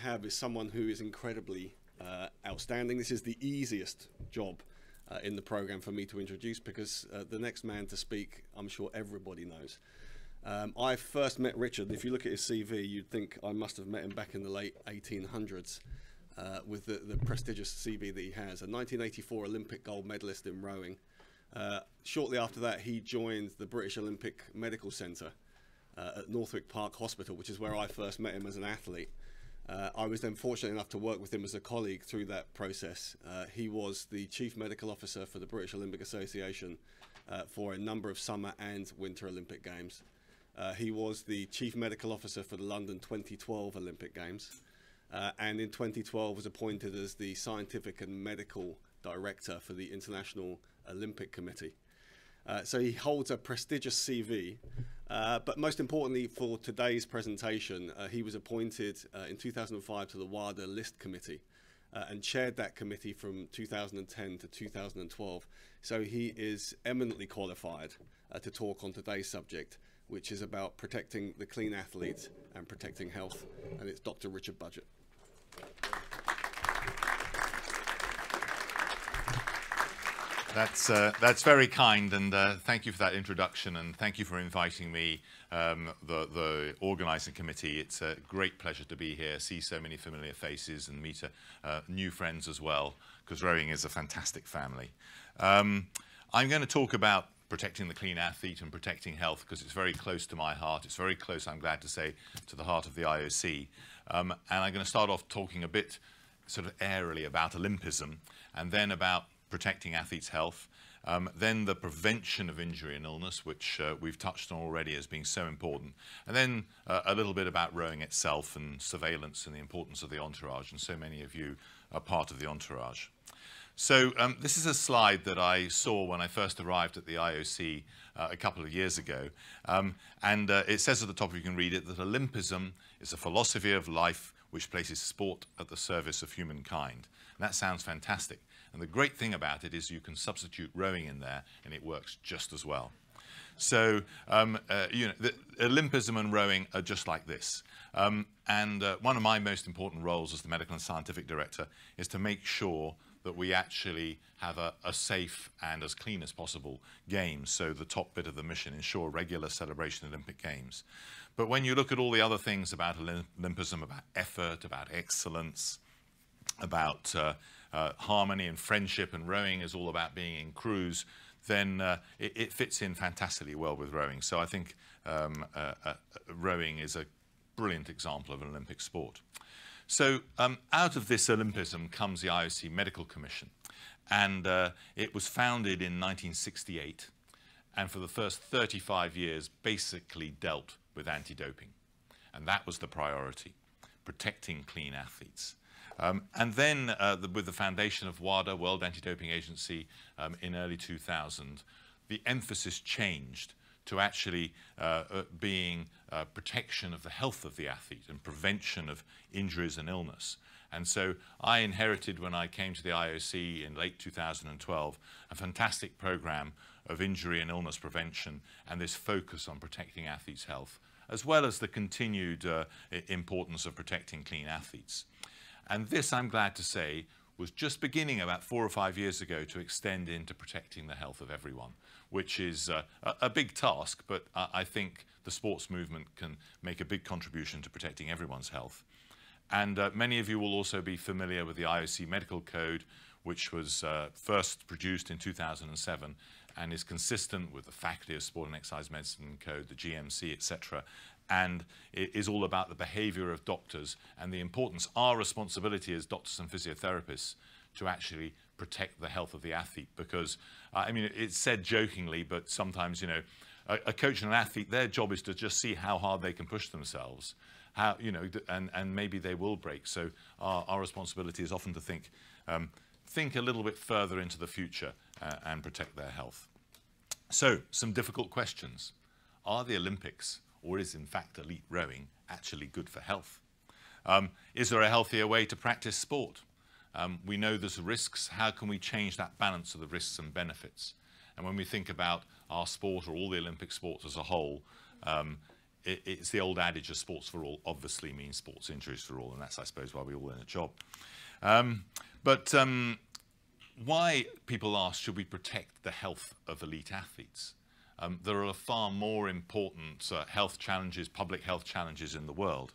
have is someone who is incredibly outstanding. This is the easiest job in the program for me to introduce, because the next man to speak, I'm sure everybody knows. I first met Richard. If you look at his CV, you'd think I must have met him back in the late 1800s with the prestigious CV that he has. A 1984 Olympic gold medalist in rowing. Shortly after that, he joined the British Olympic Medical Centre at Northwick Park Hospital, which is where I first met him as an athlete. I was then fortunate enough to work with him as a colleague through that process. He was the Chief Medical Officer for the British Olympic Association for a number of summer and winter Olympic Games. He was the Chief Medical Officer for the London 2012 Olympic Games, and in 2012 was appointed as the Scientific and Medical Director for the International Olympic Committee. So he holds a prestigious CV, but most importantly for today's presentation, he was appointed in 2005 to the WADA List Committee and chaired that committee from 2010 to 2012. So he is eminently qualified to talk on today's subject, which is about protecting the clean athlete and protecting health, and it's Dr. Richard Budgett. That's very kind, and thank you for that introduction, and thank you for inviting me, the organising committee. It's a great pleasure to be here, see so many familiar faces, and meet new friends as well, because rowing is a fantastic family. I'm going to talk about protecting the clean athlete and protecting health, because it's very close to my heart. It's very close, I'm glad to say, to the heart of the IOC. And I'm going to start off talking a bit sort of airily about Olympism, and then about protecting athletes' health, then the prevention of injury and illness, which we've touched on already as being so important, and then a little bit about rowing itself and surveillance and the importance of the entourage, and so many of you are part of the entourage. So this is a slide that I saw when I first arrived at the IOC a couple of years ago, and it says at the top, you can read it, that Olympism is a philosophy of life which places sport at the service of humankind. And that sounds fantastic. And the great thing about it is you can substitute rowing in there and it works just as well. So, you know, Olympism and rowing are just like this. And one of my most important roles as the medical and scientific director is to make sure that we actually have a safe and as clean as possible games. So the top bit of the mission, ensure regular celebration of Olympic Games. But when you look at all the other things about Olympism, about effort, about excellence, about harmony and friendship, and rowing is all about being in crews, then it fits in fantastically well with rowing. So I think rowing is a brilliant example of an Olympic sport. So out of this Olympism comes the IOC Medical Commission, and it was founded in 1968, and for the first 35 years basically dealt with anti-doping, and that was the priority, protecting clean athletes. And then with the foundation of WADA, World Anti-Doping Agency, in early 2000, the emphasis changed to actually being protection of the health of the athlete and prevention of injuries and illness. And so I inherited, when I came to the IOC in late 2012, a fantastic program of injury and illness prevention and this focus on protecting athletes' health, as well as the continued importance of protecting clean athletes. And this, I'm glad to say, was just beginning about 4 or 5 years ago to extend into protecting the health of everyone, which is a big task, but I think the sports movement can make a big contribution to protecting everyone's health. And many of you will also be familiar with the IOC Medical Code, which was first produced in 2007 and is consistent with the Faculty of Sport and Exercise Medicine Code, the GMC, etc. And it is all about the behavior of doctors and the importance, our responsibility as doctors and physiotherapists, to actually protect the health of the athlete. Because, I mean, it's said jokingly, but sometimes, you know, a coach and an athlete, their job is to just see how hard they can push themselves, how, you know, and maybe they will break. So our responsibility is often to think a little bit further into the future and protect their health. So, some difficult questions. Are the Olympics, or is in fact elite rowing, actually good for health? Is there a healthier way to practice sport? We know there's risks. How can we change that balance of the risks and benefits? And when we think about our sport, or all the Olympic sports as a whole, it's the old adage of sports for all obviously means sports injuries for all, and that's, I suppose, why we're all in a job. Why, people ask, should we protect the health of elite athletes? There are far more important health challenges, public health challenges in the world.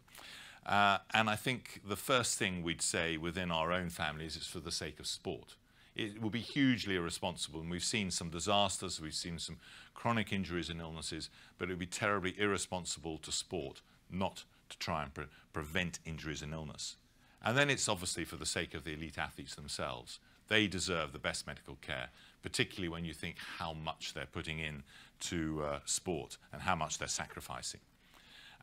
And I think the first thing we'd say within our own families is for the sake of sport. It will be hugely irresponsible, and we've seen some disasters, we've seen some chronic injuries and illnesses, but it would be terribly irresponsible to sport not to try and prevent injuries and illness. And then it's obviously for the sake of the elite athletes themselves. They deserve the best medical care, particularly when you think how much they're putting in to sport and how much they're sacrificing.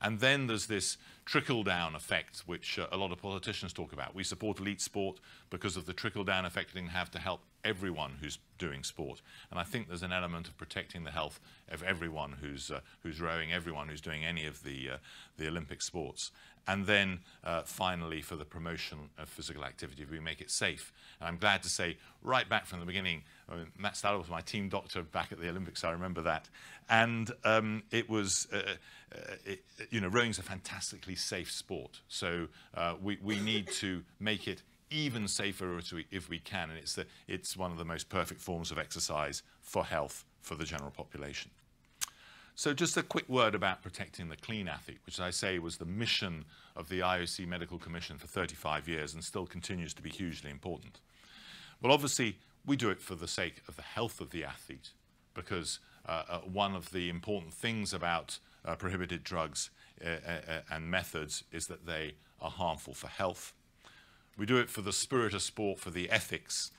And then there's this trickle-down effect, which a lot of politicians talk about. We support elite sport because of the trickle-down effect it can have to help everyone who's doing sport. And I think there's an element of protecting the health of everyone who's rowing, everyone who's doing any of the Olympic sports. And then finally, for the promotion of physical activity, we make it safe. And I'm glad to say, right back from the beginning, Matt Stadler was my team doctor back at the Olympics, I remember that. And it was, you know, rowing's a fantastically safe sport. So we need to make it even safer if we can. And it's one of the most perfect forms of exercise for health for the general population. So just a quick word about protecting the clean athlete, which I say was the mission of the IOC Medical Commission for 35 years and still continues to be hugely important. Well, obviously, we do it for the sake of the health of the athlete, because one of the important things about prohibited drugs and methods is that they are harmful for health. We do it for the spirit of sport, for the ethics,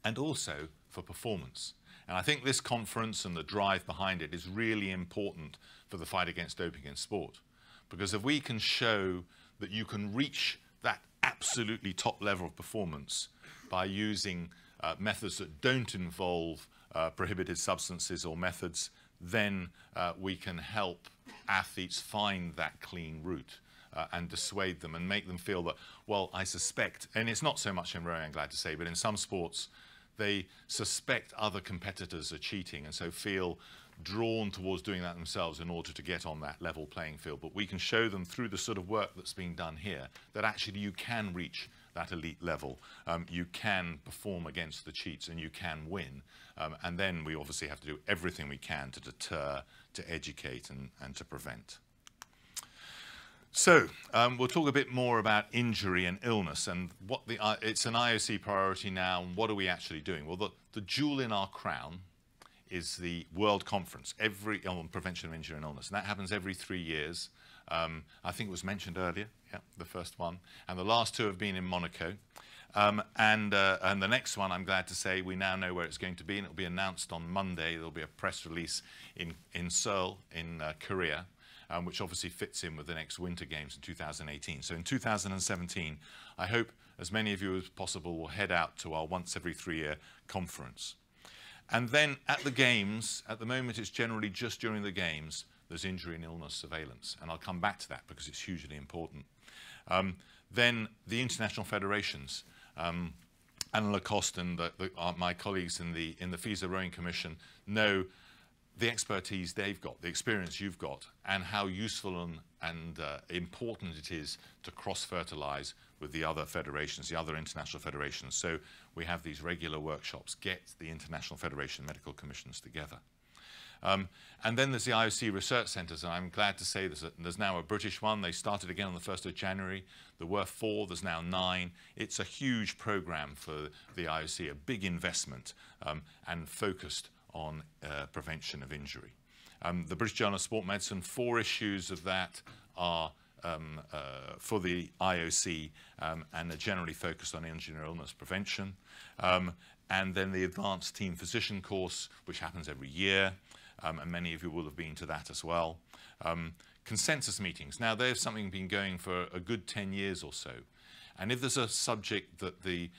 and also for performance. And I think this conference and the drive behind it is really important for the fight against doping in sport. Because if we can show that you can reach that absolutely top level of performance by using methods that don't involve prohibited substances or methods, then we can help athletes find that clean route and dissuade them and make them feel that, well, I suspect, and it's not so much in rowing, I'm glad to say, but in some sports, they suspect other competitors are cheating and so feel drawn towards doing that themselves in order to get on that level playing field. But we can show them through the sort of work that's being done here that actually you can reach that elite level. You can perform against the cheats and you can win. And then we obviously have to do everything we can to deter, to educate and to prevent. So we'll talk a bit more about injury and illness and what it's an IOC priority now, and what are we actually doing? Well, the jewel in our crown is the World Conference on Prevention of Injury and Illness, and that happens every 3 years. I think it was mentioned earlier, yeah, the first one, and the last two have been in Monaco. And the next one, I'm glad to say, we now know where it's going to be, and it'll be announced on Monday. There'll be a press release in Seoul, in Korea. Which obviously fits in with the next Winter Games in 2018. So in 2017, I hope as many of you as possible will head out to our once every 3-year conference. And then at the Games, at the moment it's generally just during the Games, there's injury and illness surveillance. And I'll come back to that because it's hugely important. Then the international federations, Anna Lacoste and my colleagues in the FISA Rowing Commission know the expertise they've got, the experience you've got, and how useful and important it is to cross-fertilize with the other federations, the other international federations. So we have these regular workshops, get the International Federation Medical Commissions together. And then there's the IOC Research Centres, and I'm glad to say there's now a British one. They started again on the 1st of January. There were 4, there's now 9. It's a huge program for the IOC, a big investment and focused on prevention of injury. The British Journal of Sport Medicine, 4 issues of that are for the IOC and are generally focused on injury and illness prevention. And then the Advanced Team Physician course, which happens every year, and many of you will have been to that as well. Consensus meetings. Now, there's something been going for a good 10 years or so. And if there's a subject that the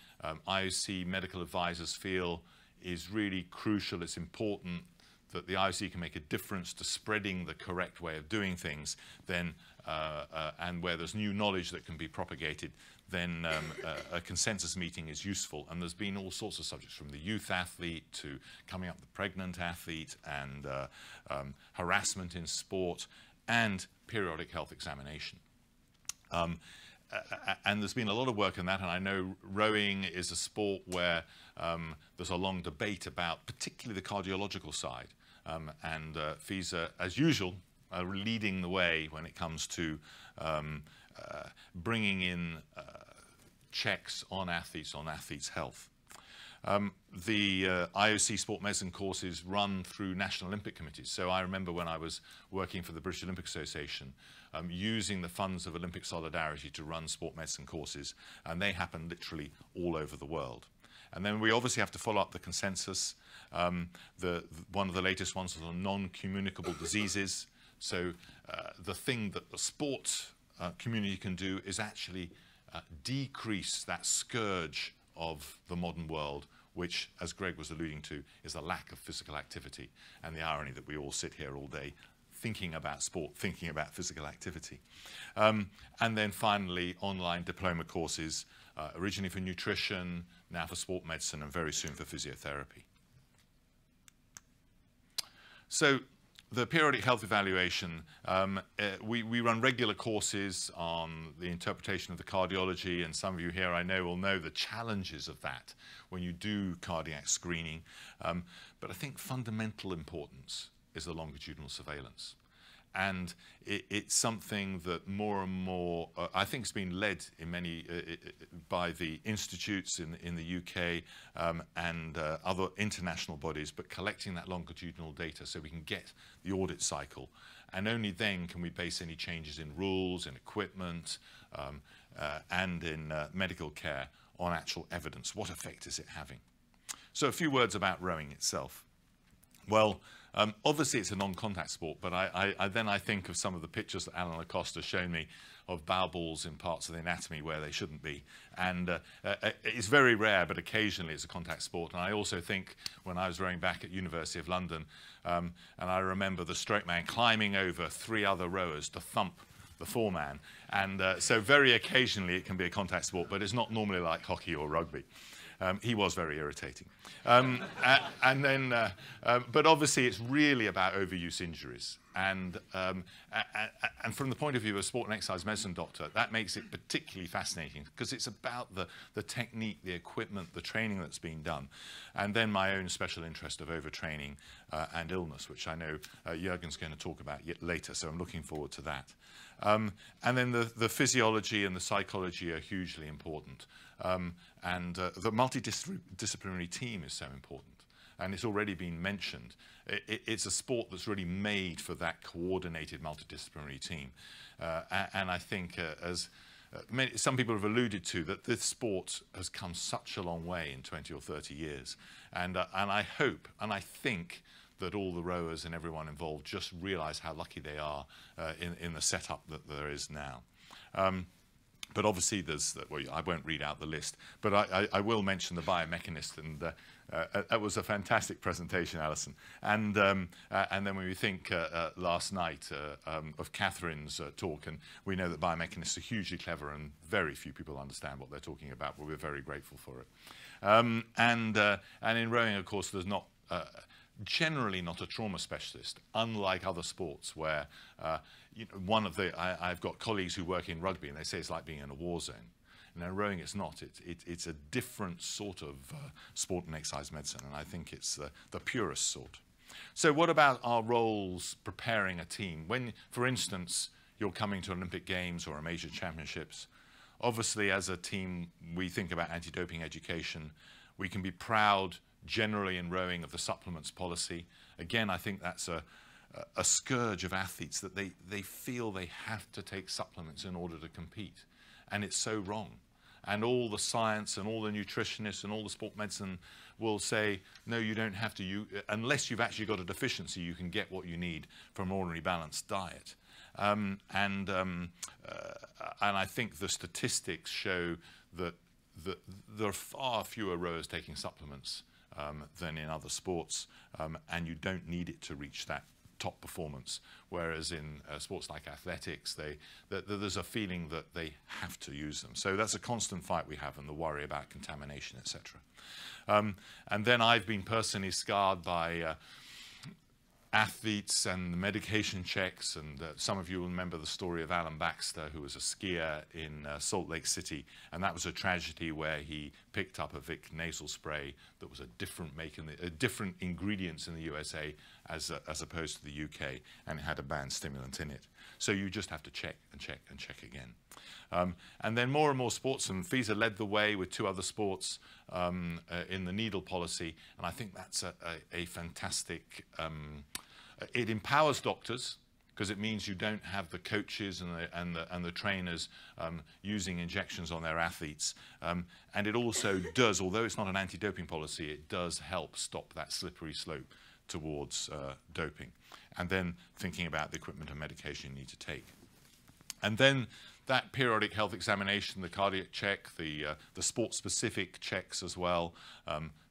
IOC medical advisors feel is really crucial, it's important that the IOC can make a difference to spreading the correct way of doing things, then, and where there's new knowledge that can be propagated, then a consensus meeting is useful. And there's been all sorts of subjects, from the youth athlete to coming up the pregnant athlete and harassment in sport. and periodic health examination. And there's been a lot of work on that, and I know rowing is a sport where there's a long debate about particularly the cardiological side, and FISA, as usual, are leading the way when it comes to bringing in checks on athletes' health. The IOC Sport Medicine courses run through national Olympic committees. So I remember when I was working for the British Olympic Association, using the funds of Olympic Solidarity to run sport medicine courses, and they happen literally all over the world. And then we obviously have to follow up the consensus. One of the latest ones was on non-communicable diseases. So the thing that the sports community can do is actually decrease that scourge of the modern world, which, as Greg was alluding to, is a lack of physical activity, and the irony that we all sit here all day thinking about sport, thinking about physical activity. And then finally, online diploma courses, originally for nutrition, now for sport medicine, and very soon for physiotherapy. So the periodic health evaluation, we run regular courses on the interpretation of the cardiology, and some of you here I know will know the challenges of that when you do cardiac screening. But I think fundamental importance is the longitudinal surveillance. And it's something that more and more, I think it's been led in many, by the institutes in the UK and other international bodies, but collecting that longitudinal data so we can get the audit cycle. And only then can we base any changes in rules, in equipment, and in medical care on actual evidence. What effect is it having? So a few words about rowing itself. Well, obviously it's a non-contact sport, but I think of some of the pictures that Alan Lacoste has shown me of bow balls in parts of the anatomy where they shouldn't be. And it's very rare, but occasionally it's a contact sport. And I also think when I was rowing back at University of London, and I remember the stroke man climbing over 3 other rowers to thump the foreman. And so very occasionally it can be a contact sport, but it's not normally like hockey or rugby. He was very irritating. And then, but obviously it's really about overuse injuries. And from the point of view of a sport and exercise medicine doctor, that makes it particularly fascinating because it's about the technique, the equipment, the training that's being done. And then my own special interest of overtraining and illness, which I know Jürgen's going to talk about later, so I'm looking forward to that. And then the physiology and the psychology are hugely important. And the multidisciplinary team is so important. And it's already been mentioned. It's a sport that's really made for that coordinated multidisciplinary team. And I think, some people have alluded to, that this sport has come such a long way in 20 or 30 years. And I hope, and I think, that all the rowers and everyone involved just realize how lucky they are in the setup that there is now. But obviously there's, well, I won't read out the list, but I will mention the biomechanist, and that was a fantastic presentation, Alison. And then when we think last night of Catherine's talk, and we know that biomechanists are hugely clever and very few people understand what they're talking about, but we're very grateful for it. And in rowing, of course, there's not generally not a trauma specialist, unlike other sports where you know, I've got colleagues who work in rugby and they say it's like being in a war zone. Now, rowing, it's not. It's a different sort of sport and exercise medicine, and I think it's the purest sort. So what about our roles preparing a team? When, for instance, you're coming to Olympic Games or a major championships, obviously as a team we think about anti-doping education. We can be proud generally in rowing of the supplements policy. Again, I think that's a scourge of athletes, that they feel they have to take supplements in order to compete. And it's so wrong. And all the science and all the nutritionists and all the sport medicine will say, no, you don't have to. Unless you've actually got a deficiency, you can get what you need from an ordinary balanced diet. And I think the statistics show that there are far fewer rowers taking supplements than in other sports, and you don't need it to reach that top performance, whereas in sports like athletics, there's a feeling that they have to use them. So that's a constant fight we have, and the worry about contamination, etc. And then I've been personally scarred by athletes and the medication checks, and some of you will remember the story of Alan Baxter, who was a skier in Salt Lake City, and that was a tragedy where he picked up a Vic nasal spray that was a different make in different ingredients in the USA as opposed to the UK, and it had a banned stimulant in it. So you just have to check and check and check again. And then more and more sports, and FISA led the way with 2 other sports in the needle policy, and I think that's a fantastic, it empowers doctors, because it means you don't have the coaches and the trainers using injections on their athletes. And it also does, although it's not an anti-doping policy, it does help stop that slippery slope towards doping. And then thinking about the equipment and medication you need to take. And then that periodic health examination, the cardiac check, the sport-specific checks as well,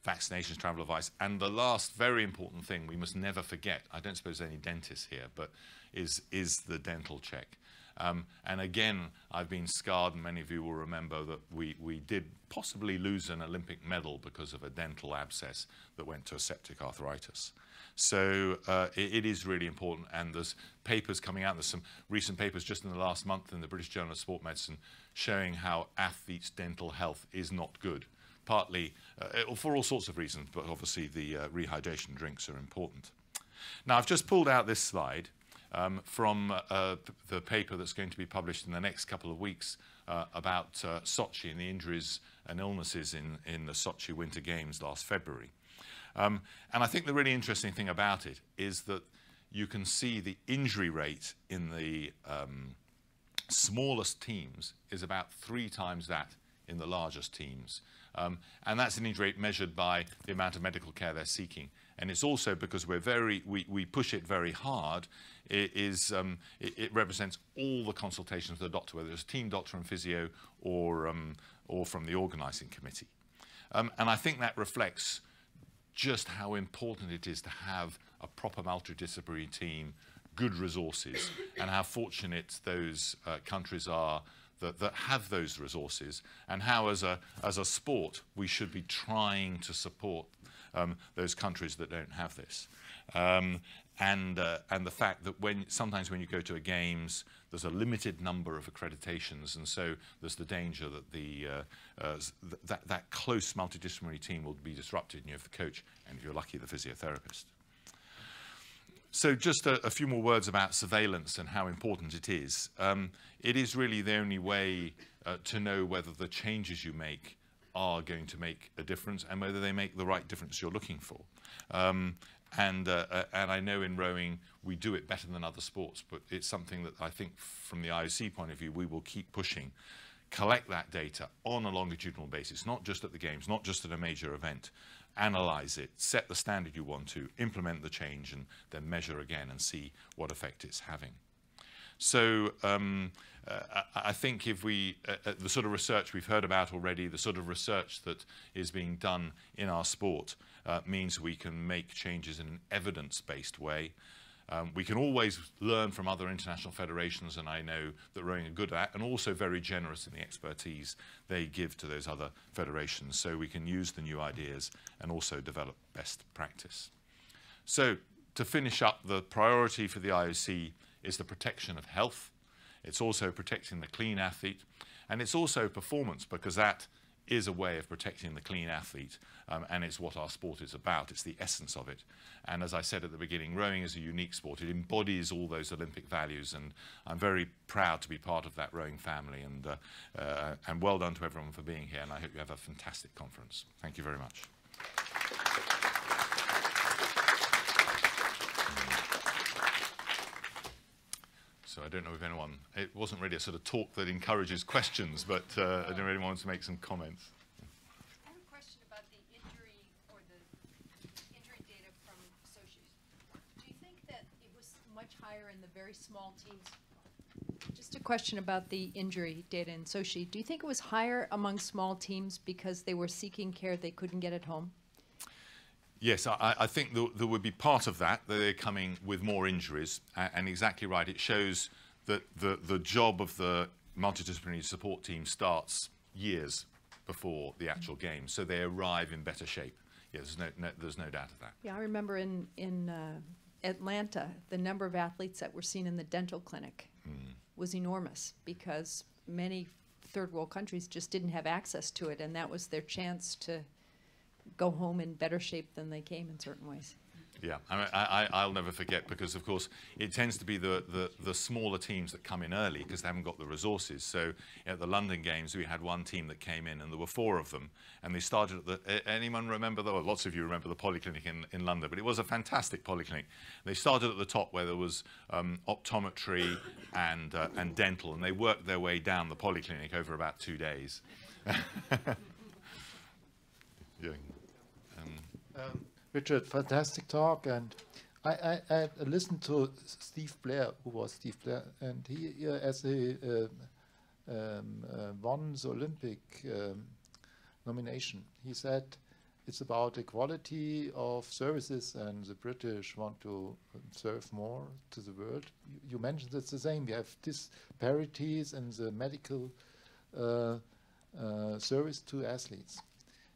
vaccinations, travel advice, and the last very important thing we must never forget, I don't suppose there's any dentists here, but is the dental check. And again, I've been scarred, and many of you will remember that we did possibly lose an Olympic medal because of a dental abscess that went to a septic arthritis. So it is really important, and there's papers coming out. There's some recent papers just in the last month in the British Journal of Sport Medicine showing how athletes' dental health is not good, partly for all sorts of reasons, but obviously the rehydration drinks are important. Now, I've just pulled out this slide from the paper that's going to be published in the next couple of weeks about Sochi and the injuries and illnesses in the Sochi Winter Games last February. And I think the really interesting thing about it is that you can see the injury rate in the smallest teams is about 3 times that in the largest teams. And that's an injury rate measured by the amount of medical care they're seeking. And it's also because we push it very hard. It represents all the consultations with the doctor, whether it's a team doctor and physio or from the organising committee. And I think that reflects just how important it is to have a proper multidisciplinary team, good resources, and how fortunate those countries are that have those resources, and how as a sport we should be trying to support those countries that don't have this. And the fact that sometimes when you go to a games, there's a limited number of accreditations, and so there's the danger that that close multidisciplinary team will be disrupted, and you have the coach, and if you're lucky, the physiotherapist. So just a few more words about surveillance and how important it is. It is really the only way to know whether the changes you make are going to make a difference and whether they make the right difference you're looking for. And I know in rowing we do it better than other sports, but it's something that I think from the IOC point of view we will keep pushing. Collect that data on a longitudinal basis, not just at the games, not just at a major event. Analyze it, set the standard you want to, implement the change, and then measure again and see what effect it's having. So I think if the sort of research we've heard about already, the sort of research that is being done in our sport means we can make changes in an evidence-based way. We can always learn from other international federations, and I know that rowing are good at that, and also very generous in the expertise they give to those other federations, so we can use the new ideas and also develop best practice. So to finish up, the priority for the IOC is the protection of health. It's also protecting the clean athlete, and it's also performance, because that is a way of protecting the clean athlete, and it's what our sport is about. It's the essence of it. And as I said at the beginning, rowing is a unique sport. It embodies all those Olympic values, and I'm very proud to be part of that rowing family, and well done to everyone for being here, and I hope you have a fantastic conference. Thank you very much. So I don't know if anyone, it wasn't really a sort of talk that encourages questions, but I don't really want to make some comments. I have a question about the injury or the injury data from Sochi. Do you think that it was much higher in the very small teams? Just a question about the injury data in Sochi. Do you think it was higher among small teams because they were seeking care they couldn't get at home? Yes, I think there would be part of that they're coming with more injuries, and exactly right. It shows that the job of the multidisciplinary support team starts years before the actual game, so they arrive in better shape. Yeah, there's no doubt of that. Yeah, I remember in Atlanta, the number of athletes that were seen in the dental clinic was enormous because many third world countries just didn't have access to it, and that was their chance to go home in better shape than they came in certain ways. Yeah, I mean, I'll never forget, because of course it tends to be the smaller teams that come in early because they haven't got the resources. So at the London Games we had one team that came in and there were 4 of them, and they started at the, anyone remember, well, lots of you remember the polyclinic in London, but it was a fantastic polyclinic. They started at the top where there was optometry and dental, and they worked their way down the polyclinic over about 2 days. Yeah. Richard, fantastic talk, and I listened to Steve Blair, who was Steve Blair, and he, as he won the Olympic nomination, he said it's about equality of services, and the British want to serve more to the world. You mentioned it's the same. We have disparities in the medical service to athletes.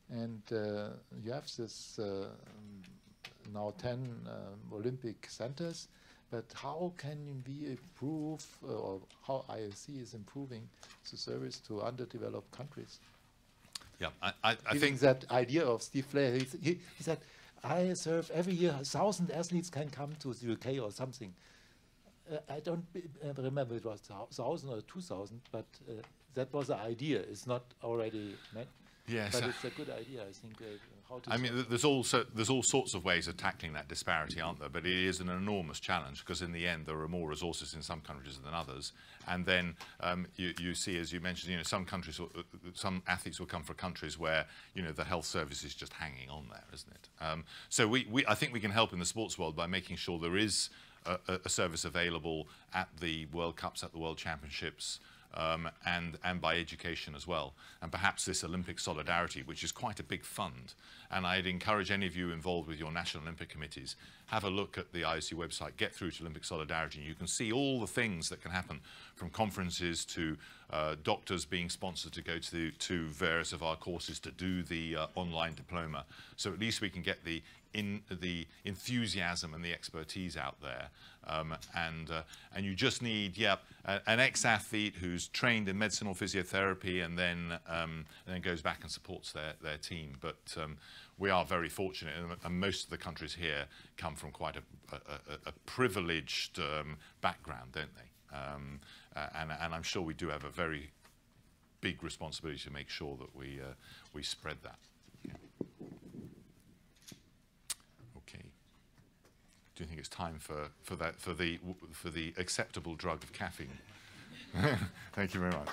And you have this now 10 Olympic centers, but how can we improve, or how IOC is improving the service to underdeveloped countries? Yeah, I think that idea of Steve Blair, he said, I serve every year 1,000 athletes can come to the UK or something. I don't remember it was 1,000 or 2,000, but that was the idea. It's not already met. Yes, but it's a good idea, I think. How to I mean, there's all sorts of ways of tackling that disparity, aren't there? But it is an enormous challenge because in the end there are more resources in some countries than others. And then you see, as you mentioned, you know, some countries, some athletes will come from countries where, you know, the health service is just hanging on there, isn't it? So I think we can help in the sports world by making sure there is a service available at the World Cups, at the World Championships. And by education as well, and perhaps this Olympic solidarity, which is quite a big fund. And I'd encourage any of you involved with your national Olympic committees, have a look at the IOC website, get through to Olympic Solidarity, and you can see all the things that can happen, from conferences to doctors being sponsored to go to various of our courses to do the online diploma. So at least we can get the enthusiasm and the expertise out there, and you just need an ex-athlete who's trained in medicine or physiotherapy, and then goes back and supports their team. But we are very fortunate, and most of the countries here come from quite a privileged background, don't they? And I'm sure we do have a very big responsibility to make sure that we spread that. Yeah. Do you think it's time for the acceptable drug of caffeine? Thank you very much.